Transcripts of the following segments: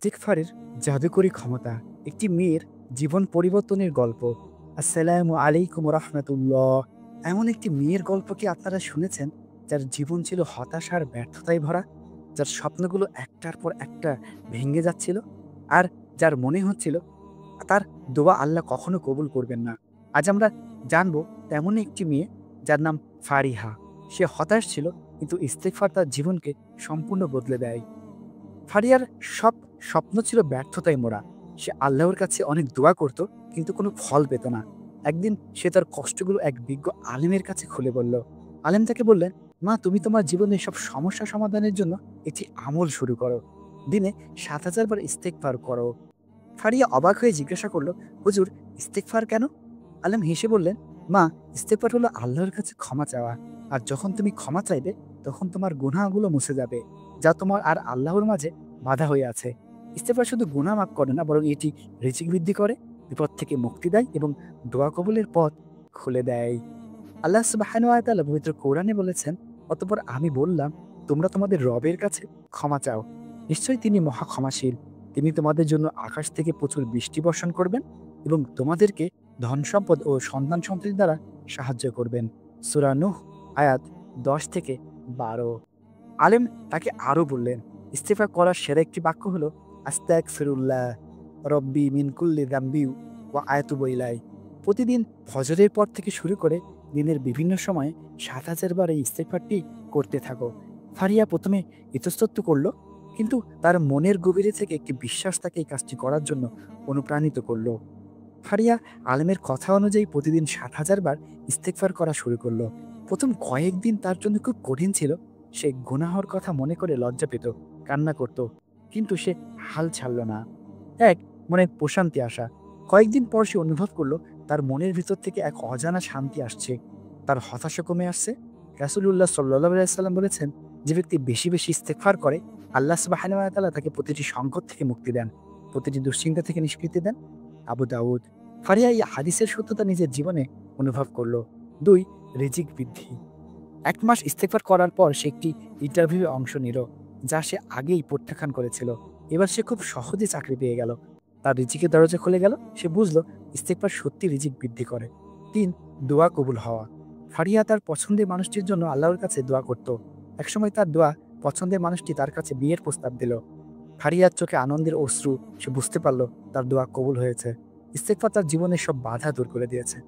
ইস্তিগফারের জাদুকরী ক্ষমতা, একটি মেয়ের জীবন পরিবর্তনের গল্প। আসসালামু আলাইকুম রাহমাতুল্লাহ। এমন একটি মেয়ের গল্প কি আপনারা শুনেছেন? যার জীবন ছিল হতাশা আর ব্যর্থতায় ভরা, যার স্বপ্নগুলো একটার পর একটা ভেঙে যাচ্ছিল, আর যার মনে হচ্ছিল তার দোয়া আল্লাহ কখনো কবুল করবেন না। আজ আমরা জানবো তেমনই একটি মেয়ে যার নাম ফারিহা। সে হতাশ ছিল, কিন্তু ইস্তেগফার তার জীবনকে সম্পূর্ণ বদলে দেয়। ফারিয়ার সব স্বপ্ন ছিল ব্যর্থতায় মোড়া। সে আল্লাহর কাছে অনেক দোয়া করত, কিন্তু কোনো ফল পেত না। একদিন সে তার কষ্টগুলো এক বিজ্ঞ আলেমের কাছে খুলে বলল। আলেম তাকে বললেন, মা, তুমি তোমার জীবনের সব সমস্যা সমাধানের জন্য একটি আমল শুরু করো। দিনে ৭,০০০ বার ইস্তেগফার করো। ফারিয়া অবাক হয়ে জিজ্ঞাসা করল, হুজুর, ইস্তেগফার কেন? আলেম হেসে বললেন, মা, ইস্তেগফার হলো আল্লাহর কাছে ক্ষমা চাওয়া। আর যখন তুমি ক্ষমা চাইবে, তখন তোমার গুনাহগুলো মুছে যাবে, যা তোমার আর আল্লাহর মাঝে বাধা হয়ে আছে। ইস্তেগফার শুধু গুনাহ মাফ করে না, বরং এটি রিজিক বৃদ্ধি করে, বিপদ থেকে মুক্তি দেয় এবং দোয়া কবুলের পথ খুলে দেয়। আল্লাহ সুবহানাহু ওয়া তাআলা পবিত্র কোরআনে বলেছেন, অতঃপর আমি বললাম, তোমরা তোমাদের রবের কাছে ক্ষমা চাও। নিশ্চয়ই তিনি মহা ক্ষমাশীল। তিনি তোমাদের জন্য আকাশ থেকে প্রচুর বৃষ্টি বর্ষণ করবেন এবং তোমাদেরকে ধন সম্পদ ও সন্তান সন্ততি দ্বারা সাহায্য করবেন। সূরা নূহ আয়াত ১০ থেকে ১২। আলেম তাকে আরো বললেন, ইস্তেগফার করার সেরা একটি বাক্য হলো আস্তাগফিরুল্লাহ রব্বি মিন কুল্লি যামবি ওয়া আতুবু ইলাইহি। প্রতিদিন ফজরের পর থেকে শুরু করে দিনের বিভিন্ন সময়ে ৭,০০০ বার এই ইস্তেগফারটি করতে থাকো। ফারিয়া প্রথমে ইতস্তত করল, কিন্তু তার মনের গভীরে থেকে একটি বিশ্বাস তাকে এই কাজটি করার জন্য অনুপ্রাণিত করল। ফারিয়া আলেমের কথা অনুযায়ী প্রতিদিন ৭,০০০ বার ইস্তেগফার করা শুরু করল। প্রথম কয়েকদিন তার জন্য খুব কঠিন ছিল। সে গুনাহর কথা মনে করে লজ্জা পেত, কান্না করত, কিন্তু সে হাল ছাড়ল না। এক মনে প্রশান্তি আসা। কয়েকদিন পর সে অনুভব করলো তার মনের ভিতর থেকে এক অজানা শান্তি আসছে। তার হতাশা কমে আসছে। রাসূলুল্লাহ সাল্লাল্লাহু আলাইহি ওয়াসাল্লাম বলেছেন, যে ব্যক্তি বেশি বেশি ইস্তেগফার করে, আল্লাহ সুবহানাহু ওয়া তাআলা তাকে প্রতিটি সংকট থেকে মুক্তি দেন, প্রতিটি দুশ্চিন্তা থেকে নিষ্কৃতি দেন। আবু দাউদ। ফারিয়া এই হাদিসের সত্যতা নিজের জীবনে অনুভব করলো। ২ রিজিক বৃদ্ধি। ১ মাস ইস্তেগফার করার পর সে একটি ইন্টারভিউয়ে অংশ নিল, যা সে আগেই প্রত্যাখ্যান করেছিল। এবার সে খুব সহজে চাকরি পেয়ে গেল। তার রিজিকের দরজা খুলে গেল। সে বুঝল ইস্তেগফার সত্যি রিজিক বৃদ্ধি করে। ৩ দোয়া কবুল হওয়া। ফারিয়া তার পছন্দের মানুষটির জন্য আল্লাহর কাছে দোয়া করত। একসময় তার দোয়া পছন্দের মানুষটি তার কাছে বিয়ের প্রস্তাব দিল। ফারিয়ার চোখে আনন্দের অশ্রু। সে বুঝতে পারল তার দোয়া কবুল হয়েছে। ইস্তেগফার তার জীবনের সব বাধা দূর করে দিয়েছে।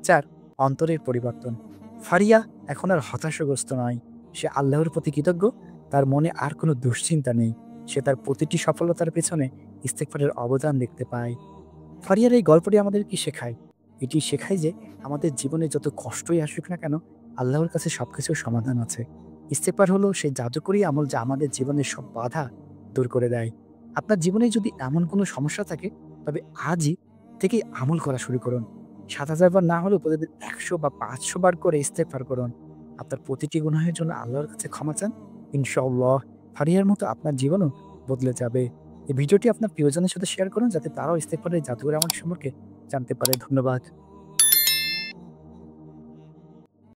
৪ অন্তরের পরিবর্তন। ফারিয়া এখন আর হতাশাগ্রস্ত নয়। সে আল্লাহর প্রতি কৃতজ্ঞ। তার মনে আর কোনো দুশ্চিন্তা নেই। সে তার প্রতিটি সফলতার পেছনে ইস্তেগফারের অবদান দেখতে পায়। ফারিয়ার এই গল্পটি আমাদের কি শেখায়? এটি শেখায় যে আমাদের জীবনে যত কষ্টই আসুক না কেন, আল্লাহর কাছে সবকিছুর সমাধান আছে। ইস্তেগফার হলো সেই জাদুকরী আমল যা আমাদের জীবনের সব বাধা দূর করে দেয়। আপনার জীবনে যদি এমন কোনো সমস্যা থাকে, তবে আজই থেকেই আমল করা শুরু করুন। ৭,০০০ বার না হলেও প্রতিদিন ১০০ বা ৫০০ বার করে ইস্তেগফার করুন। আপনার প্রতিটি গুনাহের জন্য আল্লাহর কাছে ক্ষমা চান। ইনশাআল্লাহ ফারিয়ার মতো আপনার জীবনও বদলে যাবে। এই ভিডিওটি আপনার প্রিয়জনের সাথে শেয়ার করুন, যাতে তারাও ইস্তেগফারের জাদুকরী আমল সম্পর্কে জানতে পারে। ধন্যবাদ।